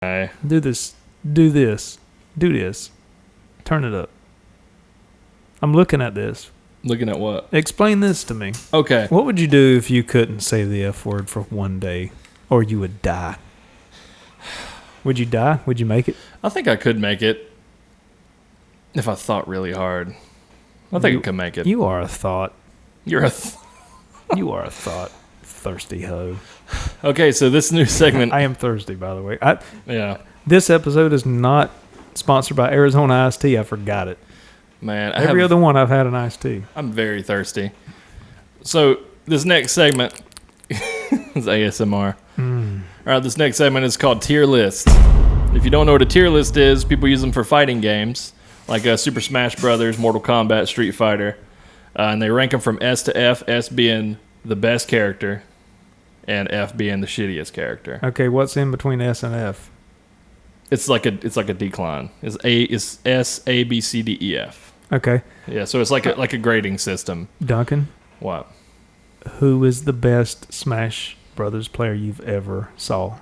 Do this. Do this. Do this. Turn it up. I'm looking at this. Looking at what? Explain this to me. Okay. What would you do if you couldn't say the F word for one day, or you would die? Would you die? Would you make it? I think I could make it if I thought really hard. I think I could make it. You are a thought. You're a You are a thought. Thirsty hoe. Okay, so this new segment. I am thirsty, by the way. Yeah. This episode is not sponsored by Arizona Iced Tea. I forgot it. Man, Every other one I've had an iced tea. I'm very thirsty. So this next segment is ASMR. All right, this next segment is called Tier List. If you don't know what a tier list is, people use them for fighting games like Super Smash Brothers, Mortal Kombat, Street Fighter, and they rank them from S to F. S being the best character, and F being the shittiest character. Okay, what's in between S and F? It's like a decline. It's S A B C D E F. Okay. Yeah, so it's like a grading system. Duncan, What? who is the best Smash Brothers player you've ever saw?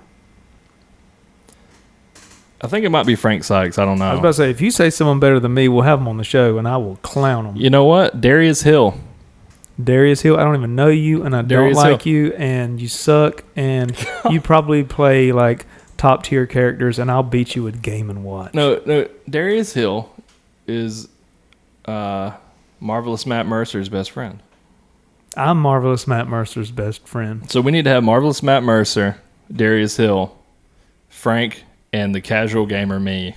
I think it might be Frank Sykes. I don't know. I was about to say, if you say someone better than me, we'll have him on the show, and I will clown him. You know what? Darius Hill. Darius Hill, I don't even know you, and I Darius don't like Hill. you, and you suck, and you probably play like top tier characters, and I'll beat you with Game & Watch. No. Darius Hill is Marvelous Matt Mercer's best friend. I'm Marvelous Matt Mercer's best friend. So we need to have Marvelous Matt Mercer, Darius Hill, Frank, and the casual gamer me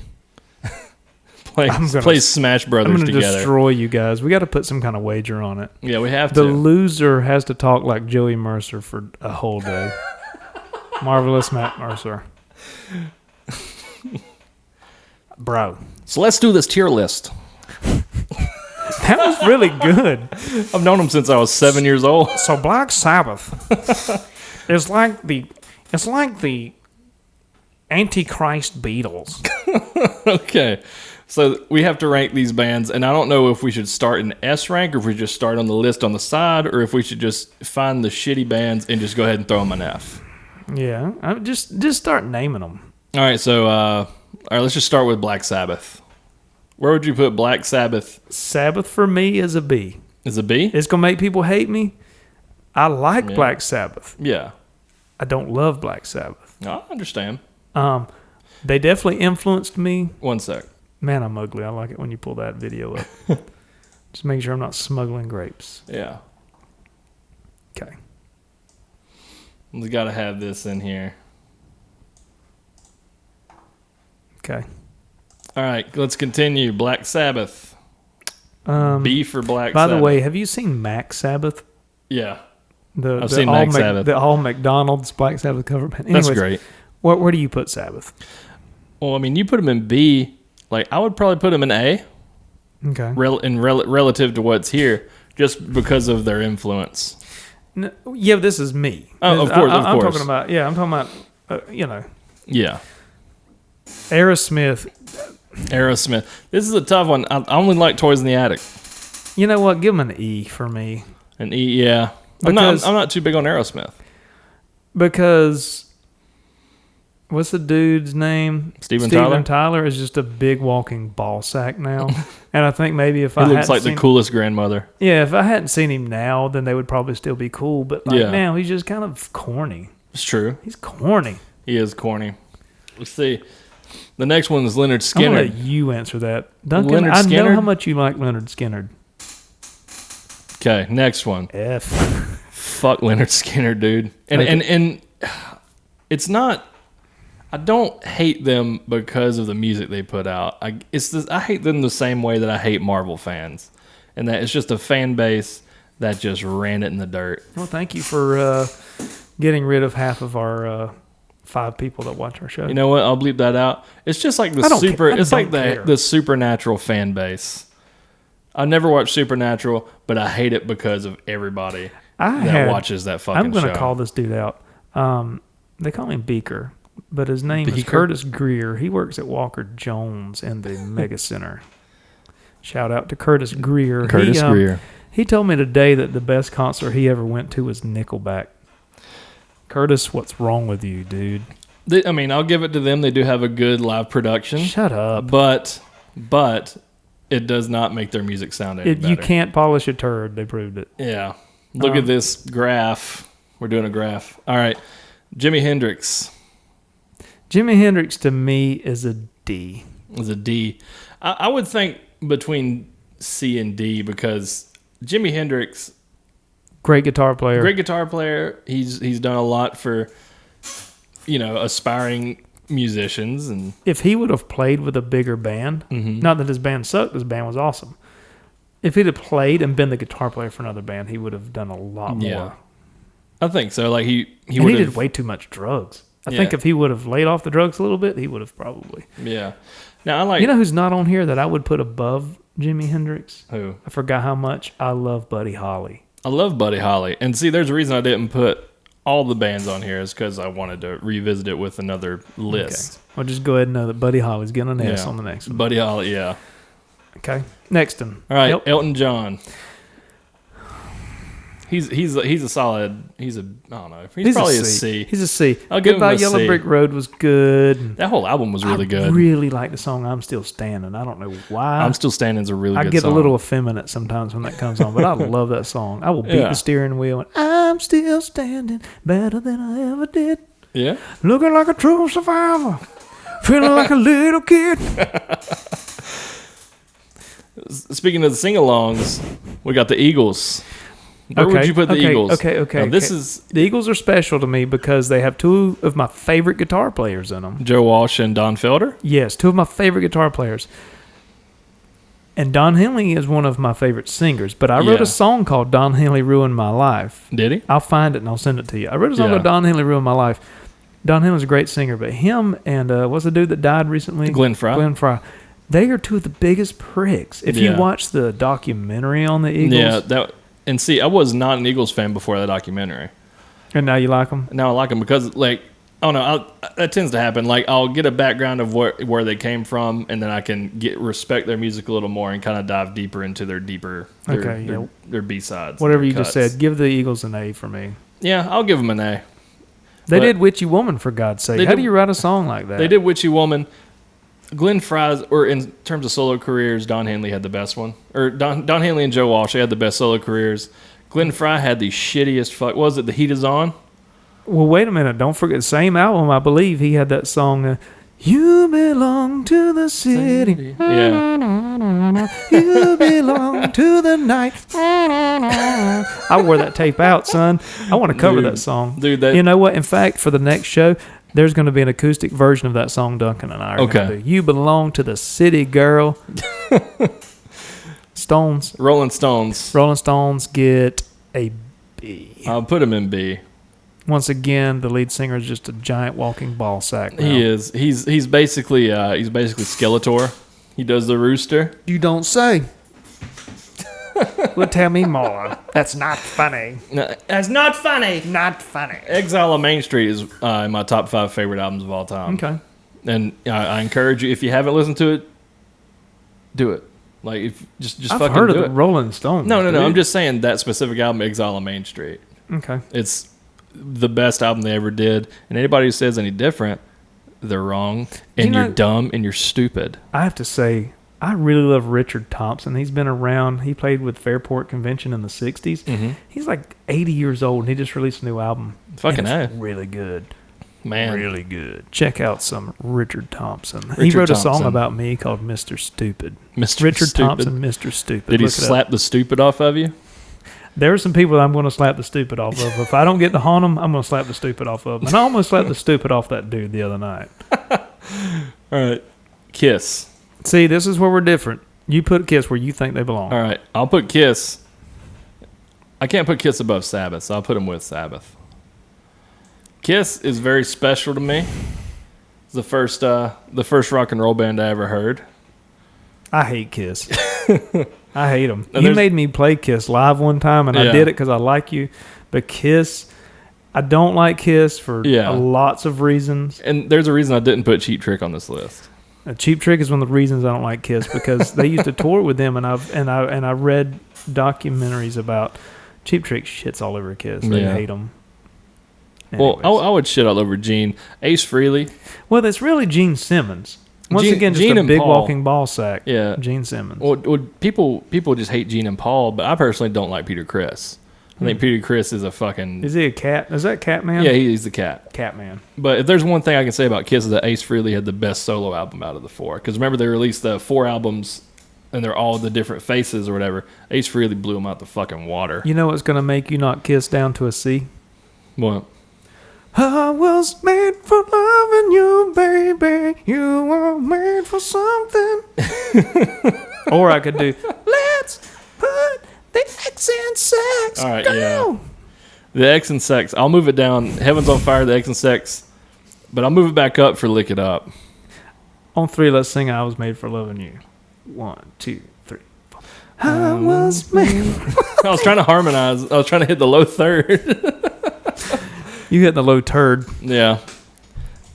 play Smash Brothers I'm going to together. destroy you guys. We got to put some kind of wager on it. Yeah, we have The to. loser has to talk like Joey Mercer for a whole day. Marvelous Matt Mercer. Bro. So let's do this tier list. That was really good. I've known him since I was 7 years old. So Black Sabbath is like the Antichrist Beatles. Okay. So we have to rank these bands, and I don't know if we should start in S rank or if we just start on the list on the side, or if we should just find the shitty bands and just go ahead and throw them an F. Yeah, just start naming them. All right, so let's just start with Black Sabbath. Where would you put Black Sabbath? Sabbath for me is a B. Is a B? It's gonna make people hate me. I like Black Sabbath. Yeah. I don't love Black Sabbath. I understand. They definitely influenced me. One sec. Man, I'm ugly. I like it when you pull that video up. Just make sure I'm not smuggling grapes. Yeah. Okay. We got to have this in here. Okay. All right, let's continue. Black Sabbath. B for Black By Sabbath. the way, have you seen Mac Sabbath? Yeah. I've seen Mac Sabbath. The all McDonald's Black Sabbath cover band. Anyways, That's great. Where do you put Sabbath? Well, I mean, you put them in B. Like, I would probably put them in A. Okay. Relative to what's here, just because of their influence. No, yeah, this is me. Oh, of course, I'm talking about. Yeah, I'm talking about. Yeah. Aerosmith. This is a tough one. I only like Toys in the Attic. You know what? Give them an E for me. An E, yeah. I'm not too big on Aerosmith. Because what's the dude's name? Steven Tyler is just a big walking ball sack now. And I think maybe if he looks like the coolest grandmother. Yeah, if I hadn't seen him now, then they would probably still be cool. But now he's just kind of corny. It's true. He's corny. He is corny. Let's see. The next one is Lynyrd Skynyrd. I'm going to let you answer that. Duncan, Lynyrd I know Skynyrd? how much you like Lynyrd Skynyrd. Okay, next one. F. Fuck Lynyrd Skynyrd, dude. And it's not. I don't hate them because of the music they put out. I hate them the same way that I hate Marvel fans, and that it's just a fan base that just ran it in the dirt. Well, thank you for getting rid of half of our 5 people that watch our show. You know what? I'll bleep that out. It's just like the the Supernatural fan base. I never watched Supernatural, but I hate it because of everybody that watches that fucking show. I'm going to call this dude out. They call him Beaker, but his name is Curtis Greer. He works at Walker Jones in the Mega Center. Shout out to Curtis Greer. Greer. He told me today that the best concert he ever went to was Nickelback. Curtis, what's wrong with you, dude? I'll give it to them. They do have a good live production. Shut up. But it does not make their music sound any better. You can't polish a turd. They proved it. Yeah. Look at this graph. We're doing a graph. All right. Jimi Hendrix. Jimi Hendrix to me is a D. Is a D. I would think between C and D because Jimi Hendrix, great guitar player. He's done a lot for, aspiring musicians. And if he would have played with a bigger band, not that his band sucked, his band was awesome. If he'd have played and been the guitar player for another band, he would have done a lot more. Yeah, I think so. Like he did way too much drugs. I think if he would have laid off the drugs a little bit, he would have probably. Yeah. Now You know who's not on here that I would put above Jimi Hendrix? Who? I forgot how much I love Buddy Holly. I love Buddy Holly, and see, there's a reason I didn't put all the bands on here is because I wanted to revisit it with another list. Okay. I'll just go ahead and know that Buddy Holly's getting an S on the next one. Buddy Holly, yeah. Okay, next one. All right, Elton John. He's a solid. He's probably a C. He's a C. I'll give him a Yellow C. Brick Road was good. That whole album was really good. I really like the song I'm Still Standing. I don't know why. I'm Still Standing is a really good song. I get a little effeminate sometimes when that comes on, but I love that song. I will beat the steering wheel and I'm still standing better than I ever did. Yeah. Looking like a true survivor. Feeling like a little kid. Speaking of the sing-alongs, we got the Eagles. Where would you put the Eagles? Okay. The Eagles are special to me because they have two of my favorite guitar players in them. Joe Walsh and Don Felder? Yes, two of my favorite guitar players. And Don Henley is one of my favorite singers. But I wrote a song called Don Henley Ruined My Life. Did he? I'll find it and I'll send it to you. I wrote a song called Don Henley Ruined My Life. Don Henley's a great singer, but him and what's the dude that died recently? Glenn Frey. They are two of the biggest pricks. If you watch the documentary on the Eagles. And see, I was not an Eagles fan before that documentary. And now you like them? Now I like them because, I don't know, that tends to happen. Like, I'll get a background of where they came from, and then I can respect their music a little more and kind of dive deeper into their B-sides. Whatever you just said. Give the Eagles an A for me. Yeah, I'll give them an A. They did Witchy Woman, for God's sake. How do you write a song like that? They did Witchy Woman. Glenn Frey's, or in terms of solo careers, Don Henley had the best one. Or Don Henley and Joe Walsh, they had the best solo careers. Glenn Frey had the shittiest was it The Heat Is On? Well, wait a minute. Don't forget, the same album, I believe, he had that song, You Belong to the City. Yeah. You belong to the night. I wore that tape out, son. I want to cover that song. Dude, you know what? In fact, for the next show, there's going to be an acoustic version of that song Duncan and I are going to do. You belong to the city, girl. Stones. Rolling Stones. Rolling Stones get a B. I'll put him in B. Once again, the lead singer is just a giant walking ball sack. Now. He is. He's basically Skeletor. He does the rooster. You don't say. Well, tell me more. That's not funny. No, that's not funny. Not funny. Exile on Main Street is in my top 5 favorite albums of all time. Okay. And I encourage you, if you haven't listened to it, do it. Like, if just I've fucking heard do of it. the Rolling Stones. No. I'm just saying that specific album, Exile on Main Street. Okay. It's the best album they ever did. And anybody who says any different, they're wrong. And you're dumb and you're stupid. I have to say, I really love Richard Thompson. He's been around. He played with Fairport Convention in the 60s. Mm-hmm. He's like 80 years old, and he just released a new album. Fucking it's really good. Man. Really good. Check out some Richard Thompson. He wrote a song about me called Mr. Stupid. Richard Thompson, Mr. Stupid. Did he slap the stupid off of you? There are some people that I'm going to slap the stupid off of. If I don't get to haunt them, I'm going to slap the stupid off of them. And I almost slapped the stupid off that dude the other night. All right. Kiss. See, this is where we're different. You put Kiss where you think they belong. All right. I'll put Kiss. I can't put Kiss above Sabbath, so I'll put them with Sabbath. Kiss is very special to me. It's the first rock and roll band I ever heard. I hate Kiss. I hate them. You made me play Kiss live one time, and I did it because I like you. But Kiss, I don't like Kiss for lots of reasons. And there's a reason I didn't put Cheap Trick on this list. Cheap Trick is one of the reasons I don't like Kiss because they used to tour with them, and I read documentaries about Cheap Trick shits all over Kiss. They hate them. Anyways. Well, I would shit all over Gene. Ace Frehley. Well, it's really Gene Simmons. Once again, just a big walking ball sack. Yeah. Gene Simmons. Well, people just hate Gene and Paul, but I personally don't like Peter Criss. I think Peter Criss is a fucking... Is he a cat? Is that Catman? Yeah, he's the cat. Catman. But if there's one thing I can say about Kiss is that Ace Frehley had the best solo album out of the four. Because remember, they released the 4 albums, and they're all the different faces or whatever. Ace Frehley blew them out the fucking water. You know what's going to make you not Kiss down to a C? What? I was made for loving you, baby. You were made for something. Or I could do, let's put the X in sex. All right, Go. yeah. The X and Sex. I'll move it down. Heaven's on Fire, the X and Sex. But I'll move it back up for Lick It Up. On 3, let's sing I Was Made for Loving You. 1, 2, 3, 4. I was made. I was trying to harmonize. I was trying to hit the low third. You hit the low turd. Yeah.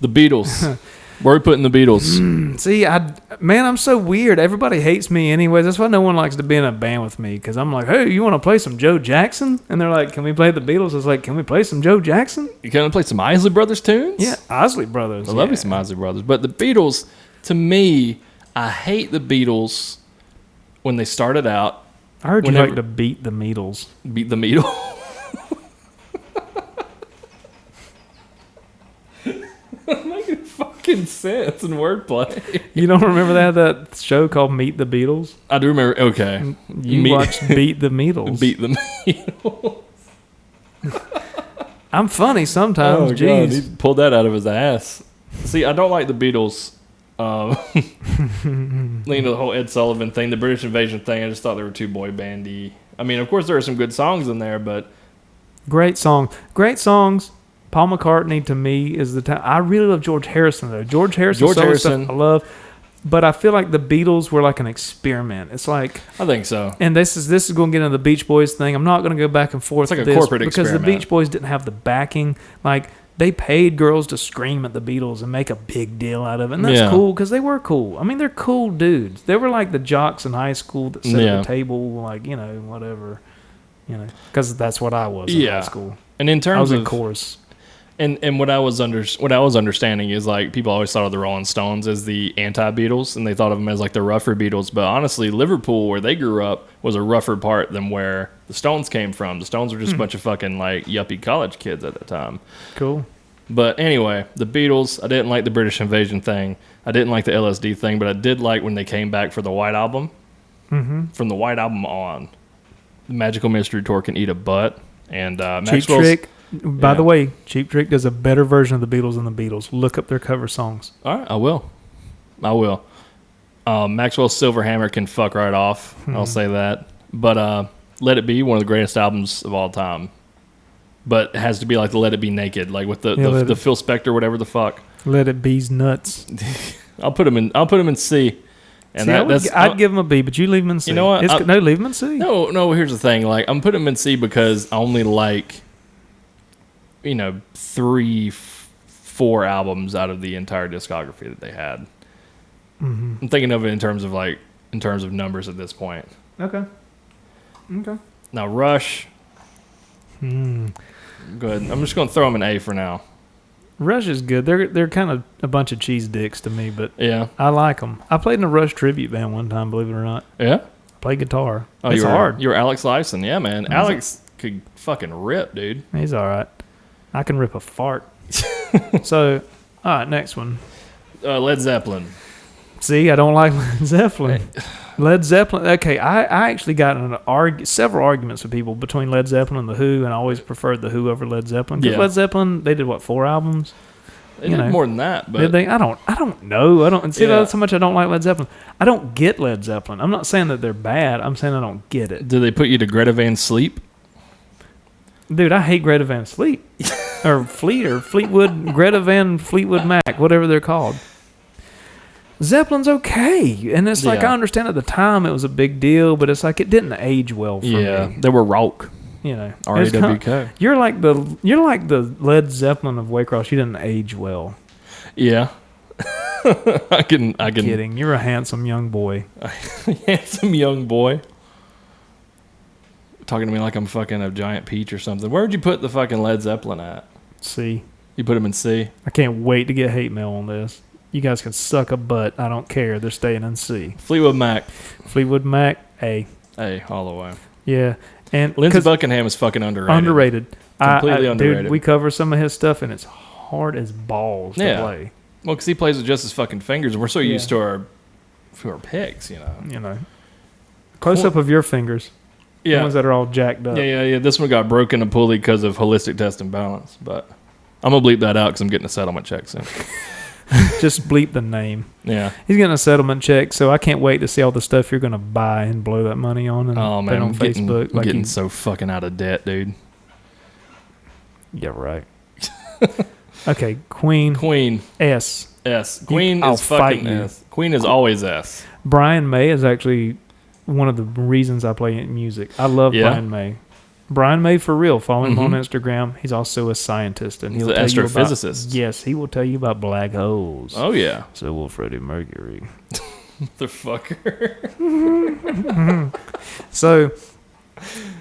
The Beatles. Where are we putting the Beatles? See, I'm so weird. Everybody hates me anyways. That's why no one likes to be in a band with me, because I'm like, hey, you want to play some Joe Jackson? And they're like, can we play the Beatles? I was like, can we play some Joe Jackson? You gonna play some Isley Brothers tunes? Yeah, Isley Brothers. I love me some Isley Brothers. But the Beatles, to me, I hate the Beatles when they started out. I heard you like to beat the Beatles. Beat the Beatles? Making fucking sense in wordplay. You don't remember that show called Meet the Beatles? I do remember. Okay, you watched Beat the Beatles. Beat the Beatles. I'm funny sometimes. Oh, jeez, God, he pulled that out of his ass. See, I don't like the Beatles. The whole Ed Sullivan thing, the British Invasion thing. I just thought they were too boy bandy. I mean, of course, there are some good songs in there, but great songs. Paul McCartney, to me, is the time. I really love George Harrison, though. George Harrison stuff I love, but I feel like the Beatles were like an experiment. It's like, I think so. And this is going to get into the Beach Boys thing. I'm not going to go back and forth. It's like a corporate because experiment. The Beach Boys didn't have the backing. Like, they paid girls to scream at the Beatles and make a big deal out of it, and that's cool because they were cool. I mean, they're cool dudes. They were like the jocks in high school that sat at the table, like, whatever, because that's what I was in high school. And in terms I was of in chorus. And what I was understanding is, like, people always thought of the Rolling Stones as the anti-Beatles, and they thought of them as like the rougher Beatles. But honestly, Liverpool, where they grew up, was a rougher part than where the Stones came from. The Stones were just a bunch of fucking like yuppie college kids at the time. Cool. But anyway, the Beatles, I didn't like the British Invasion thing. I didn't like the LSD thing, but I did like when they came back for the White Album. Mm-hmm. From the White Album on, the Magical Mystery Tour can eat a butt. And Cheap Trick. By the way, Cheap Trick does a better version of the Beatles than the Beatles. Look up their cover songs. All right, I will. Maxwell's Silver Hammer can fuck right off. I'll say that. But Let It Be, one of the greatest albums of all time. But it has to be like the Let It Be Naked, like with the Phil Spector, whatever the fuck. Let It Be's nuts. I'll put him in C. And I'd give him a B, but you leave him in C. You know what? Leave him in C. No. Here's the thing. Like, I'm putting him in C because I only like, 3, 4 albums out of the entire discography that they had. Mm-hmm. I'm thinking of it in terms of numbers at this point. Okay. Now Rush. Go ahead. I'm just going to throw them an A for now. Rush is good. They're kind of a bunch of cheese dicks to me, but yeah, I like them. I played in a Rush tribute band one time, believe it or not. Yeah? Played guitar. Oh, it's hard. You were Alex Lifeson. Yeah, man. Alex could fucking rip, dude. He's all right. I can rip a fart. So, all right, next one. Led Zeppelin. See, I don't like Led Zeppelin. Led Zeppelin. Okay, I actually got in several arguments with people between Led Zeppelin and The Who, and I always preferred The Who over Led Zeppelin. Because Led Zeppelin, they did 4 albums? They did more than that, but did they? I don't know. That's how much I don't like Led Zeppelin. I don't get Led Zeppelin. I'm not saying that they're bad. I'm saying I don't get it. Did they put you to Greta Van Sleep? Dude, I hate Greta Van Sleep. or Fleetwood, Greta Van Fleetwood Mac, whatever they're called. Zeppelin's okay. And it's like, I understand at the time it was a big deal, but it's like it didn't age well for me. Yeah, they were rock. R-A-W-K. You're like the Led Zeppelin of Waycross. You didn't age well. Yeah. I can. Kidding. You're a handsome young boy. Handsome young boy. Talking to me like I'm fucking a giant peach or something. Where would you put the fucking Led Zeppelin at? C. You put them in C? I can't wait to get hate mail on this. You guys can suck a butt. I don't care. They're staying in C. Fleetwood Mac, A. A, all the way. Yeah. And Lindsey Buckingham is fucking underrated. Completely underrated. Dude, we cover some of his stuff, and it's hard as balls to play. Well, because he plays with just his fucking fingers, and we're so used to our picks, you know. Close up of your fingers. Yeah. The ones that are all jacked up. Yeah. This one got broken and pulley because of holistic test and balance, but I'm going to bleep that out because I'm getting a settlement check soon. Just bleep the name. Yeah. He's getting a settlement check, so I can't wait to see all the stuff you're going to buy and blow that money on and put it on Facebook. I'm getting so fucking out of debt, dude. Yeah, right. Okay, Queen. S. Queen is fucking S. Queen is always S. Brian May is actually one of the reasons I play music. I love Brian May. Brian May for real. Follow him on Instagram. He's also a scientist, and he's an astrophysicist. Yes, he will tell you about black holes. Oh yeah. So will Freddie Mercury. Motherfucker. So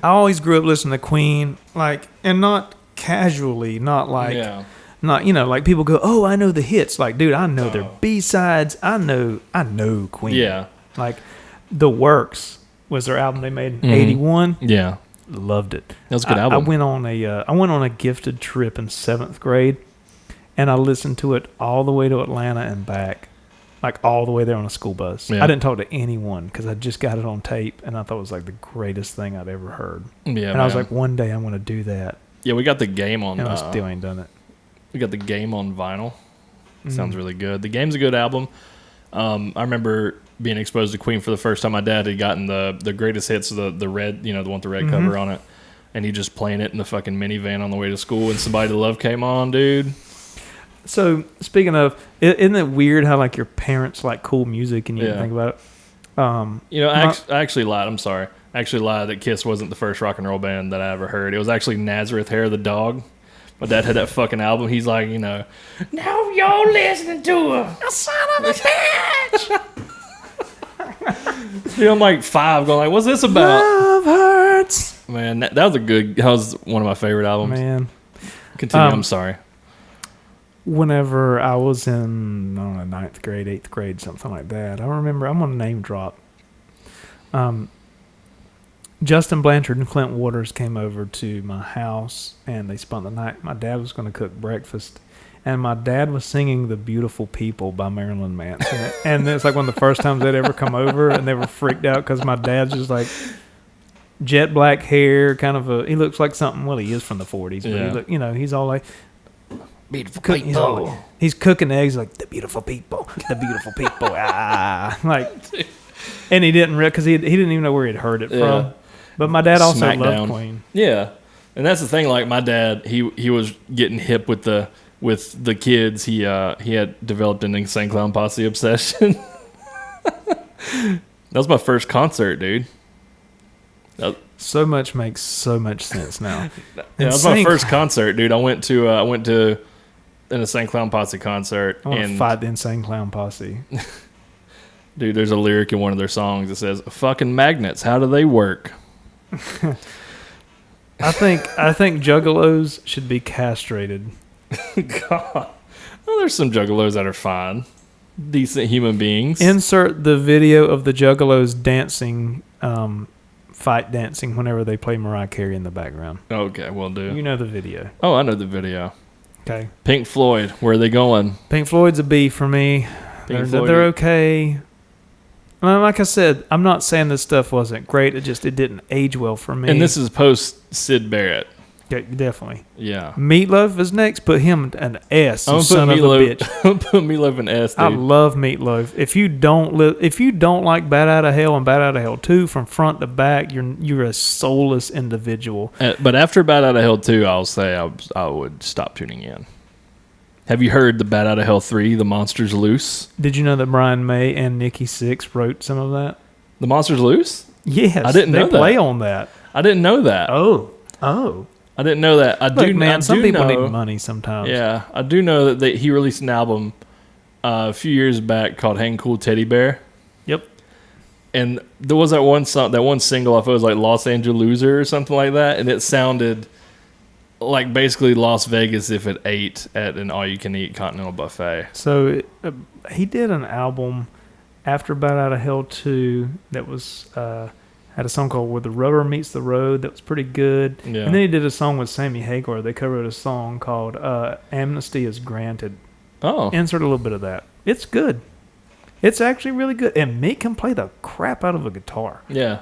I always grew up listening to Queen, and not casually, not like people go, oh, I know the hits. Like, dude, I know their B-sides. I know Queen. Yeah. Like, The Works was their album they made in 81. Yeah. Loved it. That was a good album. I went on a gifted trip in 7th grade, and I listened to it all the way to Atlanta and back, like all the way there on a school bus. Yeah. I didn't talk to anyone because I just got it on tape, and I thought it was like the greatest thing I'd ever heard. Yeah, and I was like, one day I'm going to do that. Yeah, we got the Game on. And I still ain't done it. We got the Game on vinyl. Sounds really good. The Game's a good album. I remember being exposed to Queen for the first time. My dad had gotten the greatest hits, the red, the one with the red cover on it, and he just playing it in the fucking minivan on the way to school. And Somebody to Love came on, dude. So speaking of, isn't it weird how like your parents like cool music and you didn't think about it? I actually lied. I'm sorry. I actually lied that Kiss wasn't the first rock and roll band that I ever heard. It was actually Nazareth Hair the Dog. My dad had that fucking album. He's like, now you're listening to a son of a bitch. Dude, I'm like 5 going like, what's this about? Love hurts. Man, that was one of my favorite albums. Man. Continue, I'm sorry. Whenever I was in, 9th grade, 8th grade, something like that, I remember, I'm going to name drop. Justin Blanchard and Clint Waters came over to my house, and they spent the night. My dad was going to cook breakfast, and my dad was singing "The Beautiful People" by Marilyn Manson. And it's like one of the first times they'd ever come over, and they were freaked out because my dad's just like jet black hair, kind of he looks like something. Well, he is from the 40s, but he he's all like beautiful people. He's cooking eggs like the beautiful people, the beautiful people. And he didn't because he didn't even know where he'd heard it from. But my dad also loved Queen. Yeah, and that's the thing. Like my dad, he was getting hip with the kids. He had developed an Insane Clown Posse obsession. That was my first concert, dude. So much makes so much sense now. That was my first concert, dude. I went to an Insane Clown Posse concert. I want to fight the Insane Clown Posse. Dude, there's a lyric in one of their songs that says, "Fucking magnets, how do they work?" I think juggalos should be castrated. God. Well, there's some juggalos that are fine. Decent human beings. Insert the video of the juggalos dancing, fight dancing whenever they play Mariah Carey in the background. Okay, will do. You know the video. Oh, I know the video. Okay. Pink Floyd, where are they going? Pink Floyd's a B for me. They're okay. Like I said, I'm not saying this stuff wasn't great. It didn't age well for me. And this is post Sid Barrett. Yeah, definitely. Yeah. Meatloaf is next. Put him an S. You son of a bitch. I'm put Meatloaf an S. Dude. I love Meatloaf. If you don't like Bat Out of Hell and Bat Out of Hell 2 from front to back, you're a soulless individual. But after Bat Out of Hell 2, I'll say I would stop tuning in. Have you heard the Bat Out of Hell 3, The Monster's Loose? Did you know that Brian May and Nikki Sixx wrote some of that? The Monster's Loose? Yes. I didn't know that. They play on that. I didn't know that. Oh. I didn't know that. Some people need money sometimes. Yeah. I do know that he released an album a few years back called Hang Cool Teddy Bear. Yep. And there was that one song, that one single, I thought it was like Los Angeles Loser or something like that, and it sounded like basically Las Vegas if it ate at an all-you-can-eat continental buffet. So he did an album after Bat Out of Hell 2 that was had a song called Where the Rubber Meets the Road that was pretty good. Yeah. And then he did a song with Sammy Hagar. They covered a song called Amnesty is Granted. Oh. Insert a little bit of that. It's good. It's actually really good. And Mick can play the crap out of a guitar. Yeah.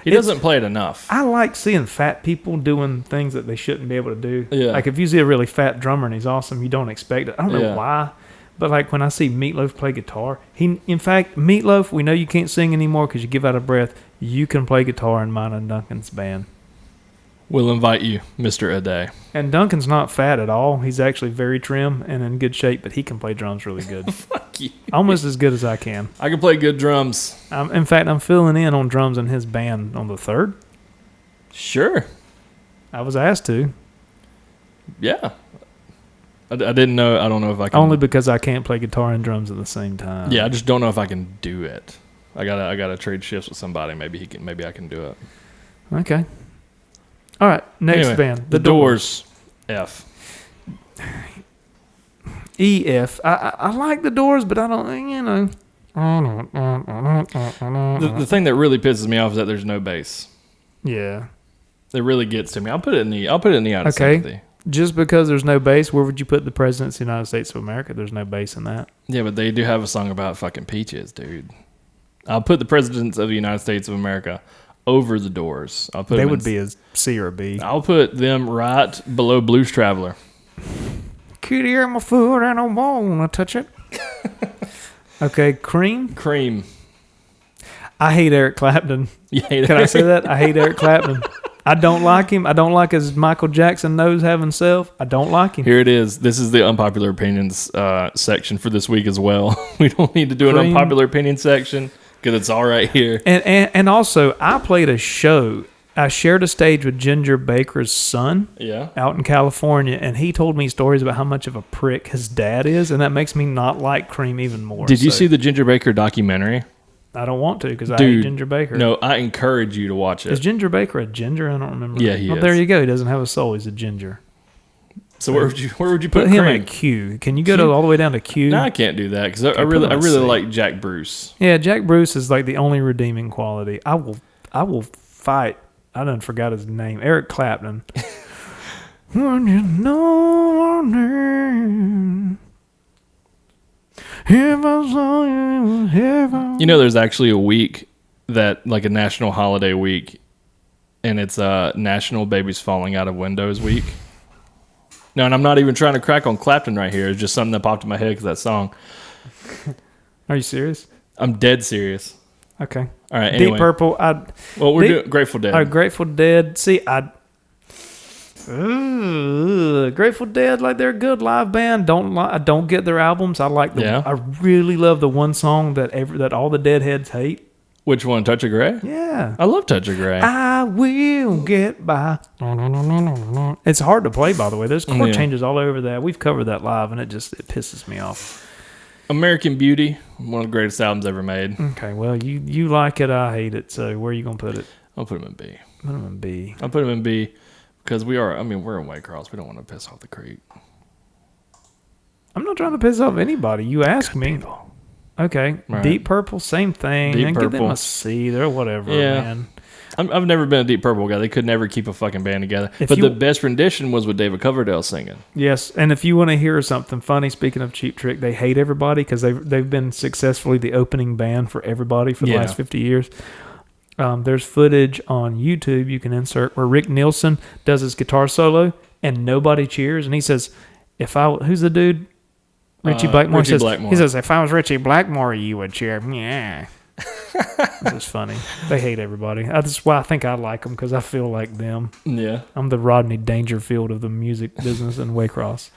He doesn't play it enough. I like seeing fat people doing things that they shouldn't be able to do. Yeah. Like if you see a really fat drummer and he's awesome, you don't expect it. I don't know why. But like when I see Meatloaf play guitar, in fact, Meatloaf, we know you can't sing anymore because you give out a breath. You can play guitar in mine and Duncan's band. We'll invite you, Mr. Aday. And Duncan's not fat at all. He's actually very trim and in good shape, but he can play drums really good. Fuck you. Almost as good as I can. I can play good drums. In fact, I'm filling in on drums in his band on the 3rd. Sure. I was asked to. Yeah. I didn't know. I don't know if I can. Only because I can't play guitar and drums at the same time. Yeah, I just don't know if I can do it. I gotta trade shifts with somebody. Maybe I can do it. Okay. All right, next band. The Doors. F. E-F. I like the Doors, but I don't, you know. The thing that really pisses me off is that there's no bass. Yeah. It really gets to me. I'll put it in the out of sympathy. Just because there's no bass, where would you put the Presidents of the United States of America? There's no bass in that. Yeah, but they do have a song about fucking peaches, dude. I'll put the Presidents of the United States of America over the Doors. They would be a C or a B. I'll put them right below Blues Traveler. Could you hear my foot and I wanna touch it? Okay, Cream. Cream. I hate Eric Clapton. Can I say that? I hate Eric Clapton. I don't like him. I don't like his Michael Jackson nose having self. I don't like him. Here it is. This is the unpopular opinions section for this week as well. We don't need to do an unpopular opinion section because it's all right here. And also, I played a show. I shared a stage with Ginger Baker's son out in California, and he told me stories about how much of a prick his dad is, and that makes me not like Cream even more. Did you see the Ginger Baker documentary? I don't want to because I hate Ginger Baker. No, I encourage you to watch it. Is Ginger Baker a ginger? I don't remember. Yeah, he is. There you go. He doesn't have a soul. He's a ginger. So where would you put him Cream? at Q? Can you go all the way down to Q? No, I can't do that because I really like Jack Bruce. Yeah, Jack Bruce is like the only redeeming quality. I will fight. I done forgot his name. Eric Clapton. When you know our name. If I saw you in heaven. You know, there's actually a week that, like a national holiday week, and it's National Babies Falling Out of Windows Week. No, and I'm not even trying to crack on Clapton right here. It's just something that popped in my head because that song. Are you serious? I'm dead serious. Okay. All right. Anyway. Deep Purple. We're doing Grateful Dead. Grateful Dead. See, Grateful Dead, like they're a good live band. I don't get their albums. I really love the one song that all the Deadheads hate. Which one? Touch of Grey? Yeah. I love Touch of Grey. I will get by. It's hard to play, by the way. There's chord changes all over that. We've covered that live, and it pisses me off. American Beauty, one of the greatest albums ever made. Okay, well, you like it, I hate it. So where are you going to put it? I'll put him in B. Put him in B. I'll put him in B because we're in Waycross. We don't want to piss off the creek. I'm not trying to piss off anybody. You ask me. People. Okay, right. Deep Purple, same thing. Deep Purple. Give them a C. They're whatever, man. I've never been a Deep Purple guy. They could never keep a fucking band together. The best rendition was with David Coverdale singing. Yes, and if you want to hear something funny, speaking of Cheap Trick, they hate everybody because they've been successfully the opening band for everybody for the last 50 years. There's footage on YouTube you can insert where Rick Nielsen does his guitar solo and nobody cheers, and he says, who's the dude? Richie Blackmore. He says, if I was Richie Blackmore, you would cheer. Yeah. This is funny. They hate everybody. That's why I think I like them, because I feel like them. Yeah. I'm the Rodney Dangerfield of the music business in Waycross.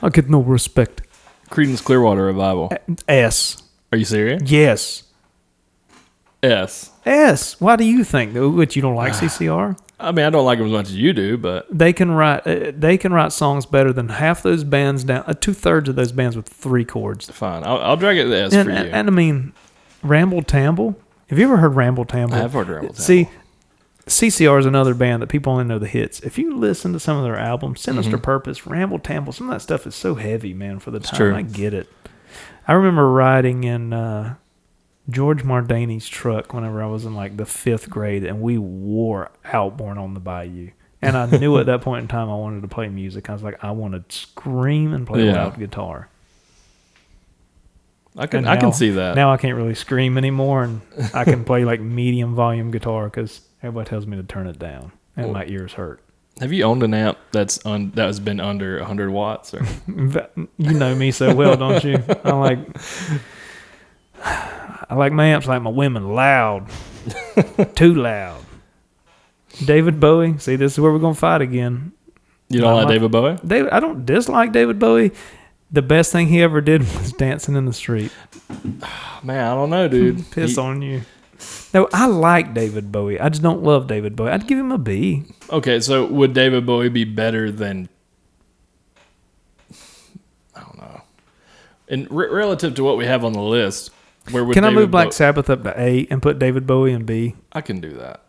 I get no respect. Creedence Clearwater Revival. S. Are you serious? Yes. S. Why do you think? What, you don't like CCR? I mean, I don't like them as much as you do, but they can write songs better than half those bands down. 2/3 of those bands with 3 chords. Fine, I'll drag it to S for you. And I mean, Ramble Tamble. Have you ever heard Ramble Tamble? I have heard Ramble Tamble. See, CCR is another band that people only know the hits. If you listen to some of their albums, Sinister Purpose, Ramble Tamble, some of that stuff is so heavy, man, for the time. True. I get it. I remember riding in George Mardani's truck whenever I was in like the 5th grade, and we wore out Born on the Bayou. And I knew at that point in time I wanted to play music. I was like, I want to scream and play loud guitar. I can see that. Now I can't really scream anymore, and I can play like medium volume guitar because everybody tells me to turn it down, and my ears hurt. Have you owned an amp that has been under 100 watts? Or? You know me so well, don't you? I like my amps like my women loud, too loud. David Bowie. See, this is where we're gonna fight again. You don't like David Bowie? I don't dislike David Bowie. The best thing he ever did was dancing in the street. Man, I don't know, dude. Piss on you. No, I like David Bowie. I just don't love David Bowie. I'd give him a B. Okay, so would David Bowie be better than... I don't know. And relative to what we have on the list, where would Can I move Black Sabbath up to A and put David Bowie in B? I can do that.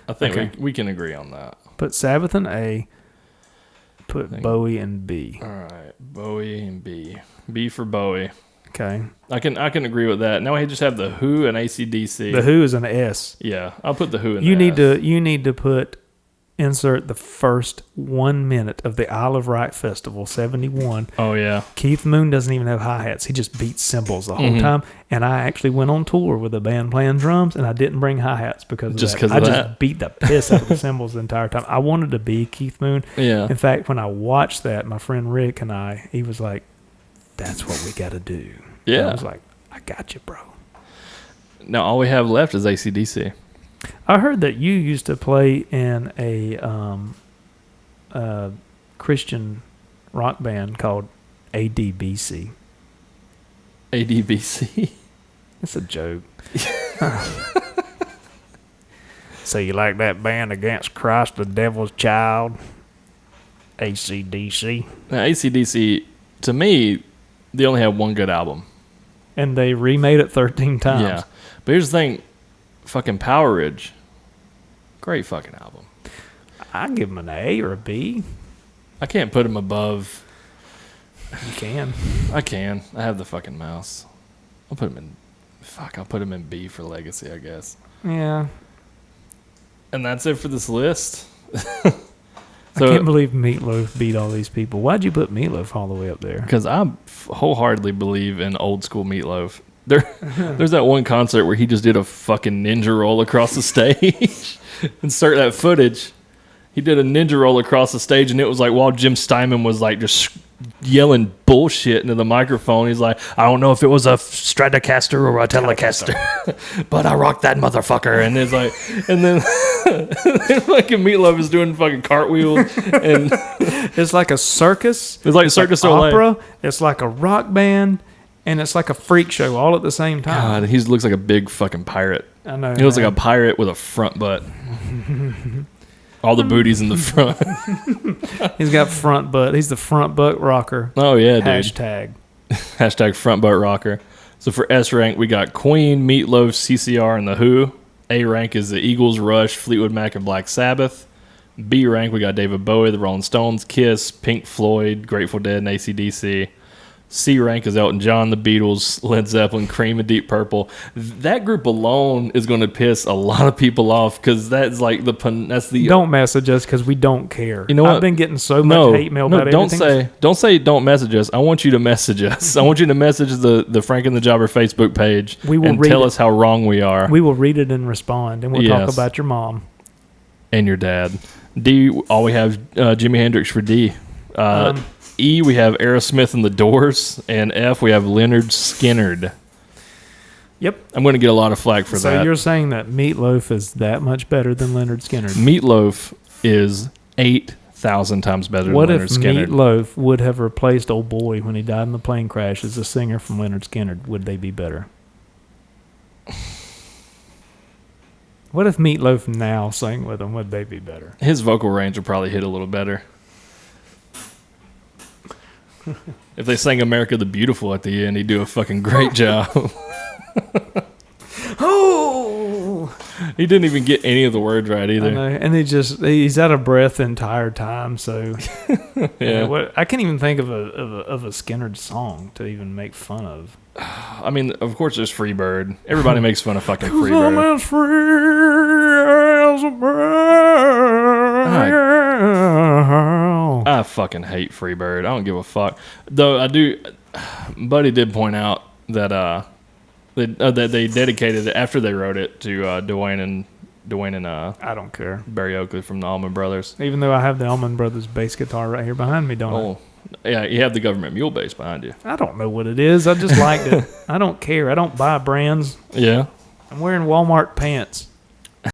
I think we can agree on that. Put Sabbath in A. Put Bowie in B. All right, Bowie and B. B for Bowie. Okay. I can agree with that. Now we just have the Who and AC/DC. The Who is an S. Yeah, I'll put the Who in. You need to insert the first 1 minute of the Isle of Wight Festival '71. Oh yeah. Keith Moon doesn't even have hi-hats. He just beats cymbals the whole time. And I actually went on tour with a band playing drums, and I didn't bring hi-hats because of that. I just beat the piss out of the cymbals the entire time. I wanted to be Keith Moon. Yeah. In fact, when I watched that, my friend Rick and he was like, "That's what we got to do." Yeah. And I was like, "I got you, bro." Now all we have left is AC/DC. I heard that you used to play in a Christian rock band called ADBC. ADBC? It's a joke. So you like that band Against Christ, the Devil's Child? AC/DC. Now, AC/DC, to me, they only have one good album. And they remade it 13 times. Yeah. But here's the thing. Fucking Power Ridge. Great fucking album. I give them an A or a B. I can't put them above. You can. I can. I have the fucking mouse. I'll put them in. I'll put them in B for Legacy, I guess. Yeah. And that's it for this list. I can't believe Meatloaf beat all these people. Why'd you put Meatloaf all the way up there? Because I wholeheartedly believe in old school Meatloaf. There's that one concert where he just did a fucking ninja roll across the stage. Insert that footage. He did a ninja roll across the stage, and it was like while Jim Steinman was like just yelling bullshit into the microphone. He's like, I don't know if it was a Stratocaster or a Telecaster, but I rocked that motherfucker. And it's like, and then fucking Meatloaf is doing fucking cartwheels, and it's like a circus. It's like Circus opera. It's like a rock band. And it's like a freak show all at the same time. God, he looks like a big fucking pirate. I know. He looks like a pirate with a front butt. All the booty's in the front. He's got front butt. He's the front butt rocker. Oh, yeah, dude. Hashtag front butt rocker. So for S rank, we got Queen, Meatloaf, CCR, and The Who. A rank is the Eagles, Rush, Fleetwood Mac, and Black Sabbath. B rank, we got David Bowie, The Rolling Stones, Kiss, Pink Floyd, Grateful Dead, and AC/DC. C rank is Elton John, The Beatles, Led Zeppelin, Cream, and Deep Purple. That group alone is going to piss a lot of people off because that's like Don't message us because we don't care. You know what? I've been getting so much hate mail about everything. Don't say don't message us. I want you to message us. I want you to message the Frank and the Jobber Facebook page and tell us how wrong we are. We will read it and respond, and we'll talk about your mom and your dad. D, all we have Jimi Hendrix for D. E, we have Aerosmith and the Doors. And F, we have Lynyrd Skynyrd. Yep. I'm going to get a lot of flack for that. So you're saying that Meatloaf is that much better than Lynyrd Skynyrd? Meatloaf is 8,000 times better than Lynyrd Skynyrd. What if Meatloaf would have replaced Old Boy when he died in the plane crash as a singer from Lynyrd Skynyrd? Would they be better? What if Meatloaf now sang with him? Would they be better? His vocal range would probably hit a little better. If they sang America the Beautiful at the end, he'd do a fucking great job. Oh! He didn't even get any of the words right either. I know. And he's out of breath the entire time. So yeah, I can't even think of a Skynyrd song to even make fun of. I mean, of course, there's Freebird. Everybody makes fun of fucking Freebird. I'm as free as a bird. I fucking hate Freebird. I don't give a fuck. Though I do. Buddy did point out that that they dedicated it after they wrote it to Dwayne and I don't care. Barry Oakley from the Allman Brothers. Even though I have the Allman Brothers bass guitar right here behind me, don't I? Yeah, you have the Government Mule bass behind you. I don't know what it is. I just liked it. I don't care. I don't buy brands. Yeah. I'm wearing Walmart pants.